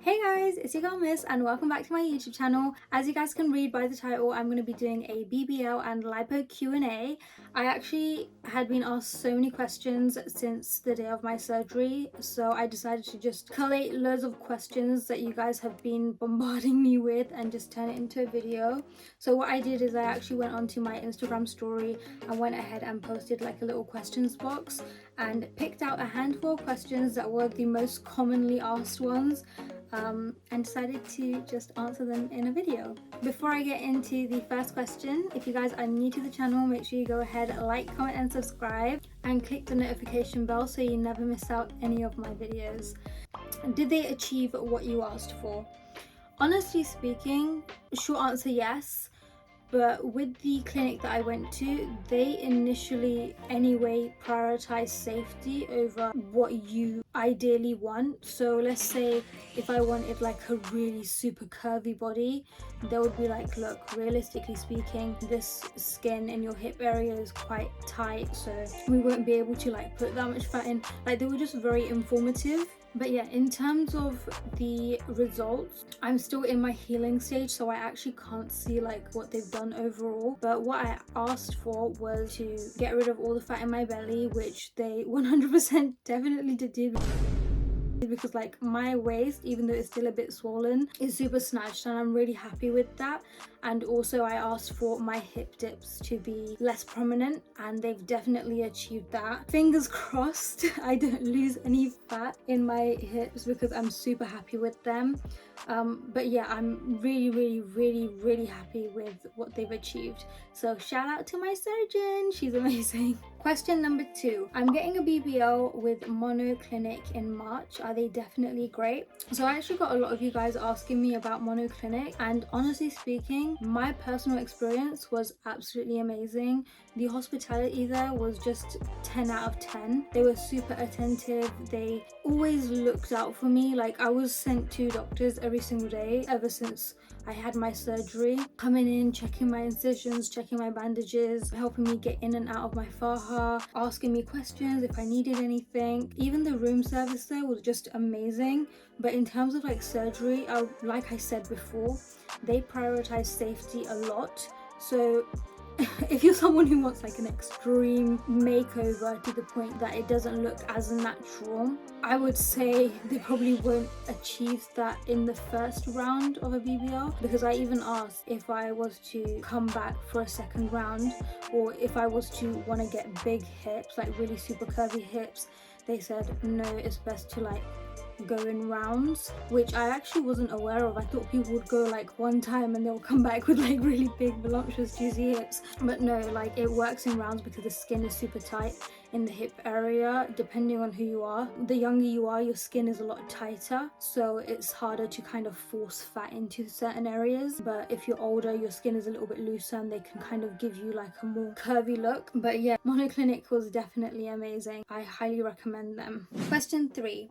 Hey guys, it's your girl Miss and welcome back to my YouTube channel. As you guys can read by the title, I'm going to be doing a BBL and lipo Q&A. I actually had been asked so many questions since the day of my surgery, so I decided to just collate loads of questions that you guys have been bombarding me with and just turn it into a video. So what I did is I actually went onto my Instagram story and went ahead and posted like a little questions box and picked out a handful of questions that were the most commonly asked ones. And decided to just answer them in a video. Before I get into the first question, if you guys are new to the channel, make sure you go ahead, like, comment and subscribe and click the notification bell so you never miss out any of my videos. Did they achieve what you asked for? Honestly speaking, short answer yes. But with the clinic that I went to, they initially anyway prioritize safety over what you ideally want. So let's say if I wanted like a really super curvy body, they would be like, look, realistically speaking, this skin in your hip area is quite tight, so we won't be able to like put that much fat in. Like, they were just very informative. But yeah, in terms of the results, I'm still in my healing stage, so I actually can't see like what they've done overall. But what I asked for was to get rid of all the fat in my belly, which they 100% definitely did, because like my waist, even though it's still a bit swollen, is super snatched and I'm really happy with that. And also I asked for my hip dips to be less prominent and they've definitely achieved that. Fingers crossed I don't lose any fat in my hips because I'm super happy with them. But yeah, I'm really happy with what they've achieved. So shout out to my surgeon, she's amazing. Question number 2. I'm getting a BBL with Monoclinic in March. Are they definitely great? So I actually got a lot of you guys asking me about Monoclinic, and honestly speaking, my personal experience was absolutely amazing. The hospitality there was just 10 out of 10. They were super attentive. They always looked out for me. Like, I was sent to doctors every single day ever since I had my surgery, coming in, checking my incisions, checking my bandages, helping me get in and out of my faha, asking me questions if I needed anything. Even the room service there was just amazing. But in terms of like surgery, like I said before, they prioritize safety a lot. So if you're someone who wants like an extreme makeover to the point that it doesn't look as natural, I would say they probably won't achieve that in the first round of a BBL, because I even asked if I was to come back for a second round or if I was to want to get big hips, like really super curvy hips. They said no, it's best to like go in rounds, which I actually wasn't aware of. I thought people would go like one time and they'll come back with like really big voluptuous juicy hips, but no, like it works in rounds because the skin is super tight in the hip area. Depending on who you are, the younger you are, your skin is a lot tighter, so it's harder to kind of force fat into certain areas. But if you're older, your skin is a little bit looser and they can kind of give you like a more curvy look. But yeah, Monoclinic was definitely amazing. I highly recommend them. Question 3.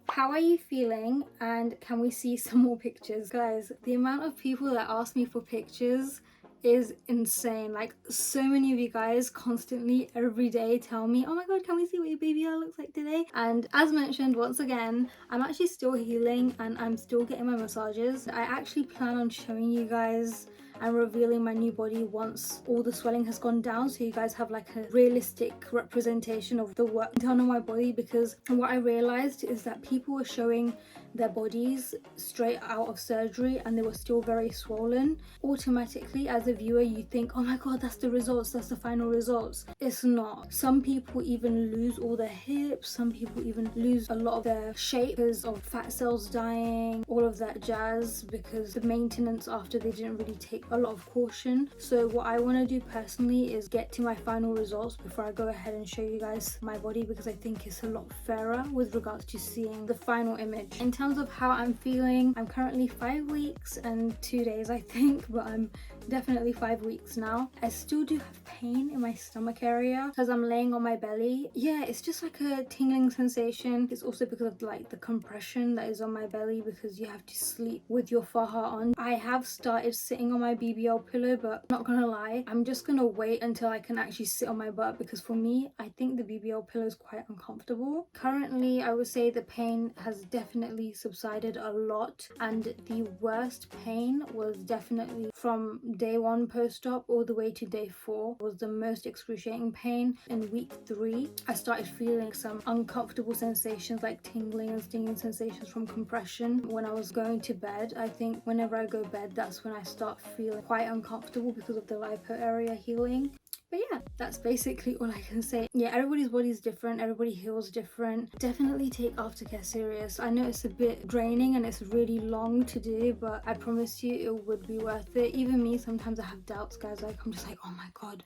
How are you feeling and can we see some more pictures? Guys, the amount of people that ask me for pictures is insane. Like, so many of you guys constantly every day tell me, oh my god, can we see what your BBL looks like today? And as mentioned, once again, I'm actually still healing and I'm still getting my massages. I actually plan on showing you guys and revealing my new body once all the swelling has gone down, so you guys have like a realistic representation of the work done on my body. Because what I realized is that people were showing their bodies straight out of surgery and they were still very swollen. Automatically, as a viewer, you think, oh my god, that's the results, that's the final results. It's not. Some people even lose all their hips, some people even lose a lot of their shape because of fat cells dying, all of that jazz, because the maintenance after they didn't really take a lot of caution. So what I want to do personally is get to my final results before I go ahead and show you guys my body, because I think it's a lot fairer with regards to seeing the final image. In terms of how I'm feeling, I'm currently 5 weeks and 2 days, I think, but I'm definitely 5 weeks now. I still do have pain in my stomach area because I'm laying on my belly. Yeah, it's just like a tingling sensation. It's also because of like the compression that is on my belly because you have to sleep with your faja on. I have started sitting on my BBL pillow, but not gonna lie, I'm just gonna wait until I can actually sit on my butt because for me, I think the BBL pillow is quite uncomfortable. Currently, I would say the pain has definitely subsided a lot, and the worst pain was definitely from day 1 post-op all the way to day 4 was the most excruciating pain. In week 3, I started feeling some uncomfortable sensations like tingling and stinging sensations from compression when I was going to bed. I think whenever I go to bed, that's when I start feeling quite uncomfortable because of the lipo area healing. But yeah, that's basically all I can say. Yeah, everybody's body is different, everybody heals different. Definitely take aftercare serious. I know it's a bit draining and it's really long to do, but I promise you it would be worth it. Even me, sometimes I have doubts, guys. Like, I'm just like, oh my god,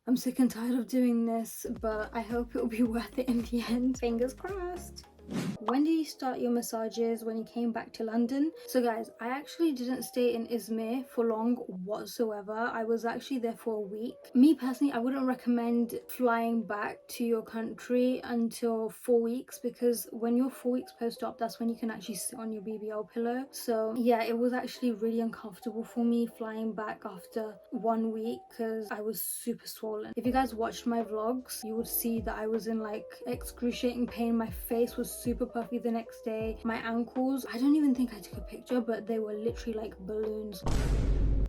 I'm sick and tired of doing this, but I hope it'll be worth it in the end. Fingers crossed. When did you start your massages when you came back to London? So guys, I actually didn't stay in Izmir for long whatsoever. I was actually there for a week. Me personally, I wouldn't recommend flying back to your country until 4 weeks because when you're 4 weeks post-op, that's when you can actually sit on your BBL pillow. So yeah, it was actually really uncomfortable for me flying back after 1 week because I was super swollen. If you guys watched my vlogs, you would see that I was in like excruciating pain. My face was super puffy the next day. My ankles, I don't even think I took a picture, but they were literally like balloons.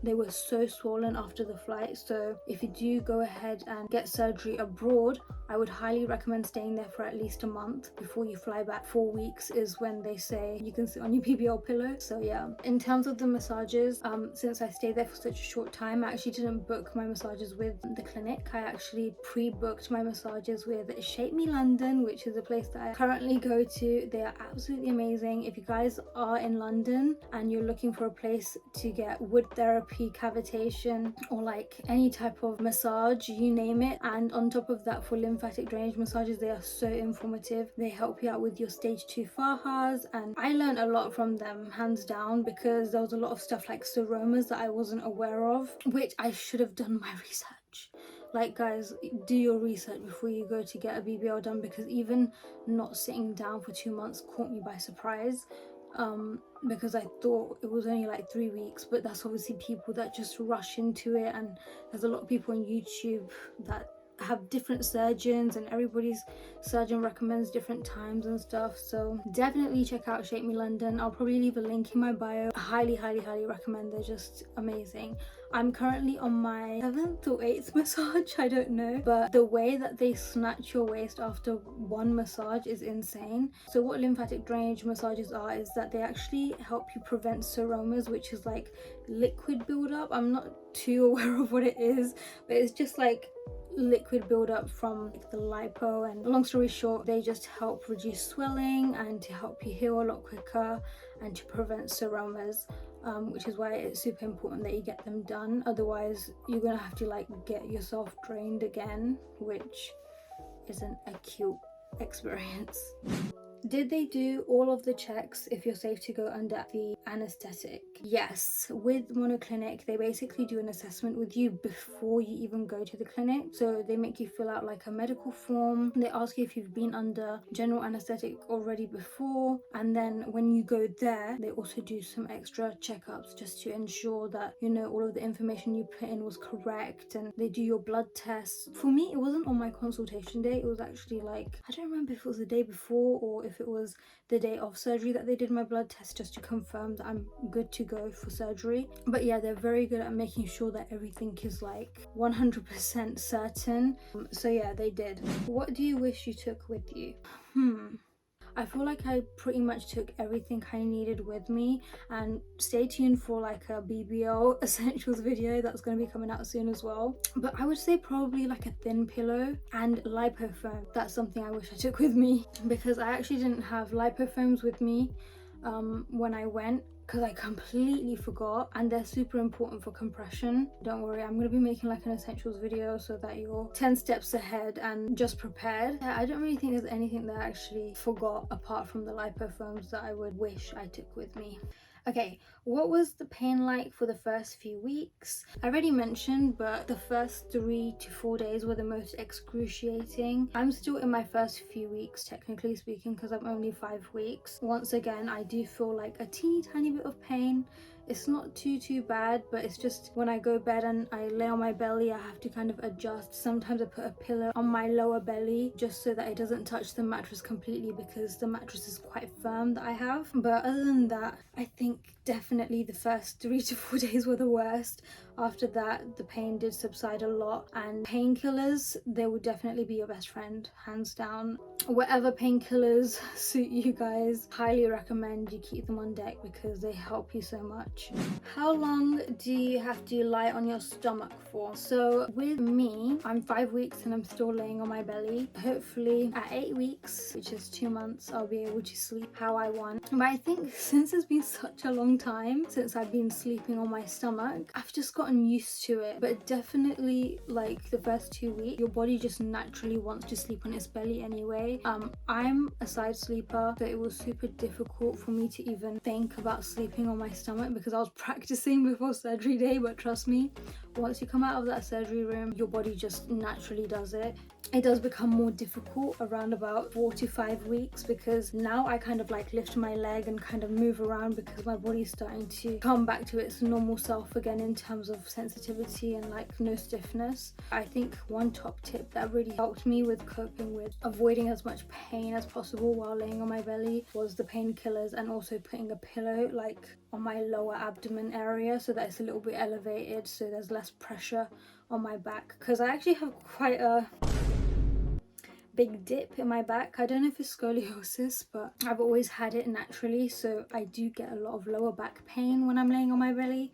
They were so swollen after the flight. So if you do go ahead and get surgery abroad, I would highly recommend staying there for at least a month before you fly back. 4 weeks is when they say you can sit on your BBL pillow. So yeah, in terms of the massages, since I stayed there for such a short time, I actually didn't book my massages with the clinic. I actually pre-booked my massages with Shape Me London, which is a place that I currently go to. They are absolutely amazing. If you guys are in London and you're looking for a place to get wood therapy, cavitation, or like any type of massage, you name it, and on top of that, for lymphatic drainage massages, they are so informative. They help you out with your stage 2 fahas, and I learned a lot from them, hands down, because there was a lot of stuff like seromas that I wasn't aware of, which I should have done my research. Like, guys, do your research before you go to get a BBL done, because even not sitting down for 2 months caught me by surprise. Because I thought it was only like 3 weeks, but that's obviously people that just rush into it, and there's a lot of people on YouTube that have different surgeons and everybody's surgeon recommends different times and stuff. So definitely check out Shape Me London. I'll probably leave a link in my bio. I highly recommend. They're just amazing. I'm currently on my 7th or 8th massage, I don't know, but the way that they snatch your waist after one massage is insane. So what lymphatic drainage massages are is that they actually help you prevent seromas, which is like liquid buildup. I'm not too aware of what it is, but it's just like liquid buildup from like the lipo, and long story short, they just help reduce swelling and to help you heal a lot quicker and to prevent seromas, which is why it's super important that you get them done. Otherwise you're gonna have to like get yourself drained again, which isn't a cute experience. Did they do all of the checks if you're safe to go under the anesthetic? Yes, with Monoclinic, they basically do an assessment with you before you even go to the clinic. So they make you fill out like a medical form. They ask you if you've been under general anesthetic already before. And then when you go there, they also do some extra checkups just to ensure that, you know, all of the information you put in was correct. And they do your blood tests. For me, it wasn't on my consultation day. It was actually like, I don't remember if it was the day before or if it was the day of surgery that they did my blood test, just to confirm that I'm good to go for surgery. But yeah, they're very good at making sure that everything is like 100% certain. So yeah, they did. What do you wish you took with you? I feel like I pretty much took everything I needed with me, and stay tuned for like a BBL essentials video that's going to be coming out soon as well. But I would say probably like a thin pillow and lipo foam. That's something I wish I took with me, because I actually didn't have lipo foams with me when I went, because I completely forgot, and they're super important for compression. Don't worry, I'm going to be making like an essentials video so that you're 10 steps ahead and just prepared. Yeah, I don't really think there's anything that I actually forgot apart from the lipofoams that I would wish I took with me. Okay, what was the pain like for the first few weeks? I already mentioned, but the first 3 to 4 days were the most excruciating. I'm still in my first few weeks, technically speaking, because I'm only 5 weeks. Once again, I do feel like a teeny tiny bit of pain. It's not too bad, but it's just when I go to bed and I lay on my belly, I have to kind of adjust. Sometimes I put a pillow on my lower belly just so that it doesn't touch the mattress completely, because the mattress is quite firm that I have. But other than that, I think definitely the first 3 to 4 days were the worst. After that, the pain did subside a lot, and painkillers, they would definitely be your best friend, hands down. Whatever painkillers suit you guys, highly recommend you keep them on deck because they help you so much. How long do you have to lie on your stomach for? So with me, I'm 5 weeks and I'm still laying on my belly. Hopefully at 8 weeks, which is 2 months, I'll be able to sleep how I want. But I think since it's been such a long time since I've been sleeping on my stomach, I've just gotten used to it. But definitely like the first 2 weeks, your body just naturally wants to sleep on its belly anyway. I'm a side sleeper, so it was super difficult for me to even think about sleeping on my stomach because I was practicing before surgery day. But trust me, once you come out of that surgery room, your body just naturally does it. It does become more difficult around about 4 to 5 weeks, because now I kind of like lift my leg and kind of move around because my body's starting to come back to its normal self again in terms of sensitivity and like no stiffness. I think one top tip that really helped me with coping with avoiding as much pain as possible while laying on my belly was the painkillers, and also putting a pillow like on my lower abdomen area so that it's a little bit elevated so there's less pressure on my back, because I actually have quite a big dip in my back. I don't know if it's scoliosis, but I've always had it naturally, so I do get a lot of lower back pain when I'm laying on my belly.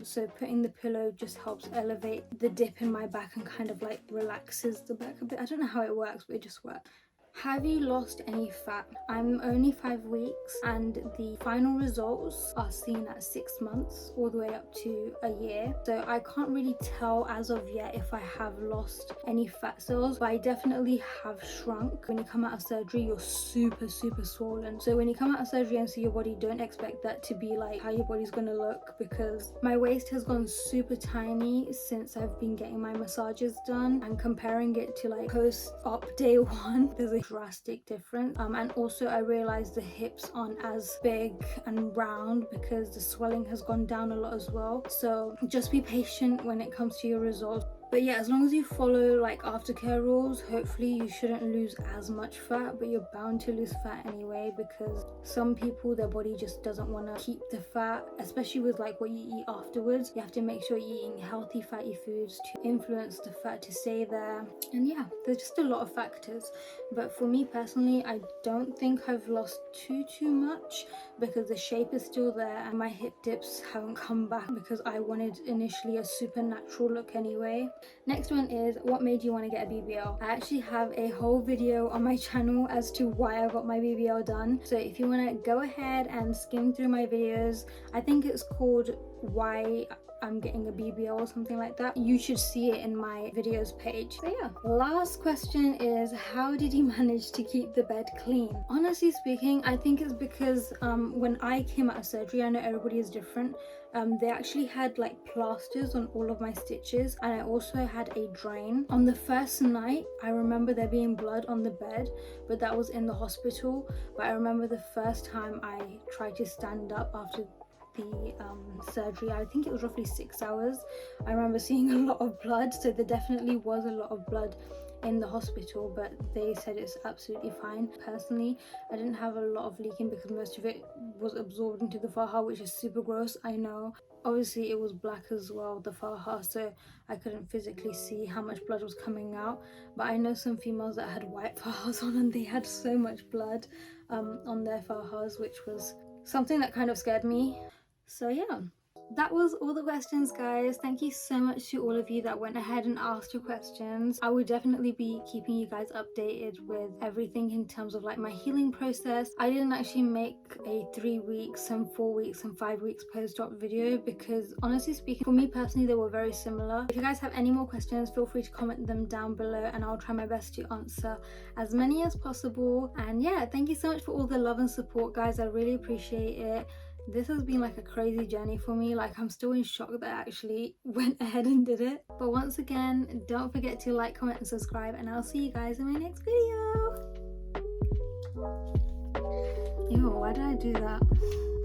So putting the pillow just helps elevate the dip in my back and kind of like relaxes the back a bit. I don't know how it works, but it just works. Have you lost any fat? I'm only 5 weeks and the final results are seen at 6 months all the way up to a year. So I can't really tell as of yet if I have lost any fat cells, but I definitely have shrunk. When you come out of surgery, you're super swollen. So when you come out of surgery and see your body, don't expect that to be like how your body's gonna look, because my waist has gone super tiny since I've been getting my massages done, and comparing it to like post-op day 1, there's a drastic difference. And also I realized the hips aren't as big and round because the swelling has gone down a lot as well. So just be patient when it comes to your results. But yeah, as long as you follow like aftercare rules, hopefully you shouldn't lose as much fat, but you're bound to lose fat anyway, because some people, their body just doesn't want to keep the fat, especially with like what you eat afterwards. You have to make sure you're eating healthy fatty foods to influence the fat to stay there. And yeah, there's just a lot of factors. But for me personally, I don't think I've lost too much, because the shape is still there and my hip dips haven't come back, because I wanted initially a supernatural look anyway. Next one is, what made you want to get a BBL? I actually have a whole video on my channel as to why I got my BBL done. So if you want to go ahead and skim through my videos, I think it's called Why I'm Getting a BBL or something like that. You should see it in my videos page. So yeah, last question is, how did you manage to keep the bed clean? Honestly speaking, I think it's because when I came out of surgery, I know everybody is different. They actually had like plasters on all of my stitches, and I also had a drain. On the first night, I remember there being blood on the bed, but that was in the hospital. But I remember the first time I tried to stand up after the surgery, I think it was roughly 6 hours, I remember seeing a lot of blood. So there definitely was a lot of blood in the hospital, but they said it's absolutely fine. Personally, I didn't have a lot of leaking because most of it was absorbed into the faja, which is super gross, I know. Obviously it was black as well, the faja, so I couldn't physically see how much blood was coming out. But I know some females that had white fajas on and they had so much blood on their fajas, which was something that kind of scared me. So yeah. that was all the questions, guys. Thank you so much to all of you that went ahead and asked your questions. I will definitely be keeping you guys updated with everything in terms of like my healing process. I didn't actually make a 3 weeks, some 4 weeks, and 5 weeks post-op video because honestly speaking, for me personally, they were very similar. If you guys have any more questions, feel free to comment them down below and I'll try my best to answer as many as possible. And yeah, thank you so much for all the love and support, guys. I really appreciate it. This has been like a crazy journey for me. Like, I'm still in shock that I actually went ahead and did it. But once again, don't forget to like, comment, and subscribe, and I'll see you guys in my next video. Ew, why did I do that?